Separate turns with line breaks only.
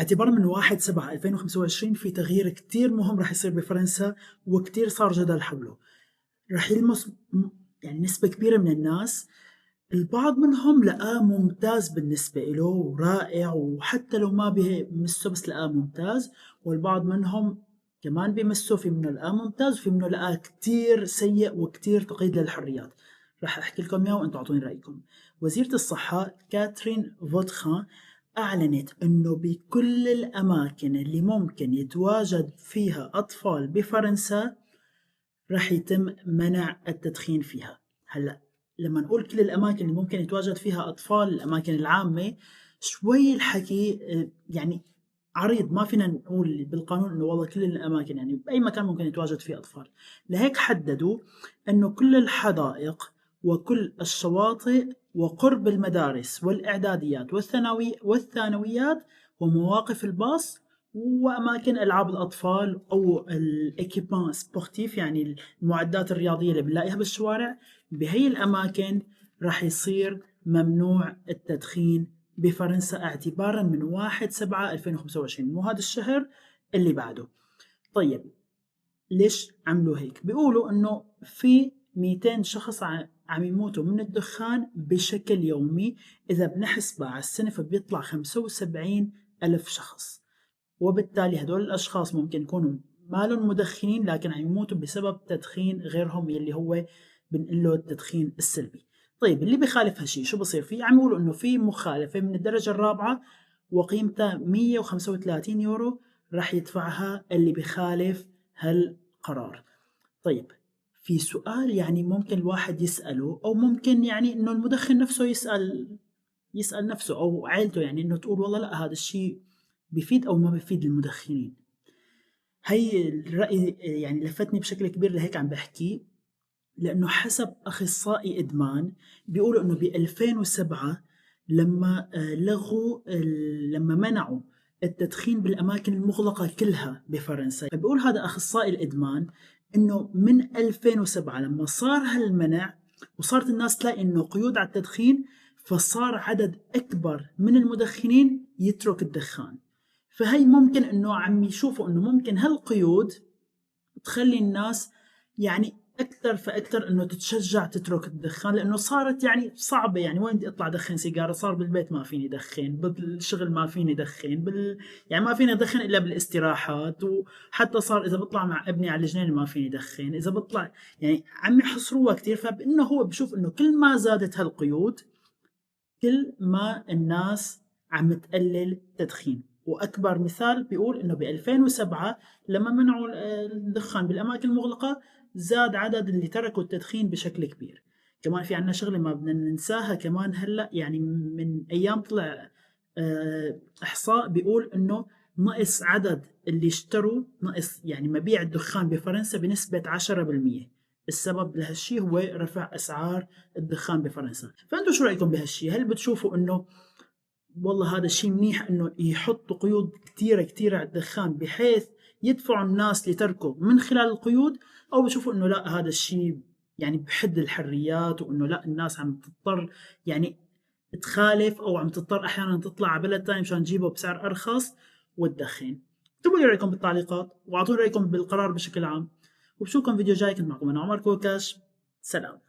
اعتبارا من 1/7/2025 في تغيير كتير مهم رح يصير بفرنسا وكتير صار جدل حوله. رح يلمس يعني نسبة كبيرة من الناس. البعض منهم لقاه ممتاز بالنسبة له ورائع، وحتى لو ما بيمسه بس لقاه ممتاز، والبعض منهم كمان بيمسه في منه لقاه ممتاز وفي منه لقاه كتير سيء وكتير تقييد للحريات. رح أحكي لكم إياه وأنتم أعطوني رأيكم. وزيرة الصحة كاترين فوتخان أعلنت أنه بكل الأماكن اللي ممكن يتواجد فيها أطفال بفرنسا رح يتم منع التدخين فيها. هلأ لما نقول كل الأماكن اللي ممكن يتواجد فيها أطفال، الأماكن العامة، شوي الحكي يعني عريض، ما فينا نقول بالقانون إنه والله كل الأماكن، يعني بأي مكان ممكن يتواجد فيه أطفال. لهيك حددوا إنه كل الحدائق وكل الشواطئ وقرب المدارس والإعداديات والثانويات ومواقف الباص وأماكن ألعاب الأطفال أو الإكيبان سبورتيف، يعني المعدات الرياضية اللي بنلاقيها بالشوارع، بهي الأماكن راح يصير ممنوع التدخين بفرنسا اعتبارا من 1/7/2025، مو هذا الشهر اللي بعده. طيب ليش عملوا هيك؟ بيقولوا إنه في 200 شخص عم يموتوا من الدخان بشكل يومي، إذا بنحسبها على السنة فبيطلع 75 ألف شخص، وبالتالي هدول الأشخاص ممكن يكونوا مالهم مدخنين لكن عم يموتوا بسبب تدخين غيرهم اللي هو بنقول له التدخين السلبي. طيب اللي بخالف هالشي شو بصير فيه؟ عم يقولوا إنه في مخالفة من الدرجة الرابعة وقيمتها 135 يورو راح يدفعها اللي بخالف هالقرار. طيب في سؤال يعني ممكن الواحد يسأله، أو ممكن يعني إنه المدخن نفسه يسأل نفسه أو عائلته، يعني إنه تقول والله لا هذا الشيء بيفيد أو ما بيفيد المدخنين. هي الرأي يعني لفتني بشكل كبير لهيك عم بحكي، لأنه حسب أخصائي إدمان بيقولوا إنه ب2007 لما لما منعوا التدخين بالأماكن المغلقة كلها بفرنسا، بيقول هذا أخصائي الإدمان إنه من 2007 لما صار هالمنع وصارت الناس تلاقي إنه قيود على التدخين، فصار عدد أكبر من المدخنين يترك الدخان. فهي ممكن إنه عم يشوفوا إنه ممكن هالقيود تخلي الناس يعني أكثر فأكثر إنه تتشجع تترك الدخان، لأنه صارت يعني صعبة، يعني وين بدي أطلع أدخن سيجارة؟ صار بالبيت ما فيني أدخن، بالشغل ما فيني أدخن، يعني ما فيني أدخن إلا بالاستراحات، وحتى صار إذا بطلع مع ابني على الجنين ما فيني أدخن، إذا بطلع يعني عم يحصروها كتير. فإنه هو بشوف إنه كل ما زادت هالقيود كل ما الناس عم تقلل تدخين. وأكبر مثال بيقول إنه ب2007 لما منعوا الدخان بالأماكن المغلقة زاد عدد اللي تركوا التدخين بشكل كبير. كمان في عنا شغلة ما بدنا ننساها كمان هلأ، يعني من أيام طلع إحصاء بيقول إنه نقص عدد اللي اشتروا، نقص يعني مبيع الدخان بفرنسا بنسبة 10%. السبب لهالشي هو رفع أسعار الدخان بفرنسا. فأنتوا شو رأيكم بهالشي؟ هل بتشوفوا إنه والله هذا الشيء منيح إنه يحطوا قيود كتيرة على الدخان بحيث يدفعوا الناس لتركه من خلال القيود، أو بشوفوا إنه لا هذا الشيء يعني بحد الحريات، وإنه لا الناس عم تضطر يعني تخالف أو عم تضطر أحيانا تطلع على بلد تاني مشان تجيبه بسعر أرخص وتدخن؟ اكتبوا لي رأيكم بالتعليقات واعطوني رأيكم بالقرار بشكل عام، وبشوفكم فيديو جاي. كنت معكم أنا عمر كوكاش، سلام.